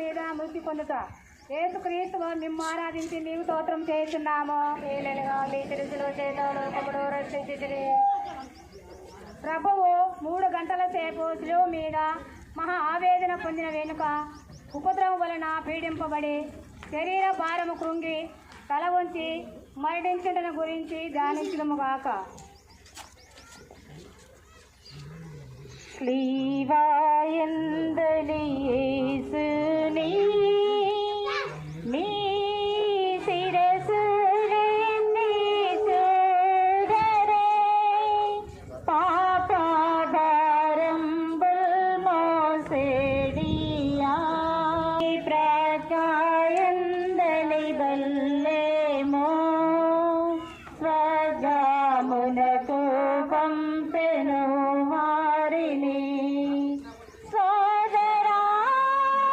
మీద మృతి పొందుట యేసుక్రీస్తు మిమ్ము ఆరాధించి నీవు స్తోత్రం చేస్తున్నాము. ప్రభువు 3 గంటల సేపు శిలువ మీద మహా ఆవేదన పొందిన వెనుక ఉపద్రవం వలన పీడింపబడి శరీర భారము కృంగి తల ఉంచి మరణించడం గురించి ధ్యానించడముగాక. ஸ்லீவாயந்தலி இயேசு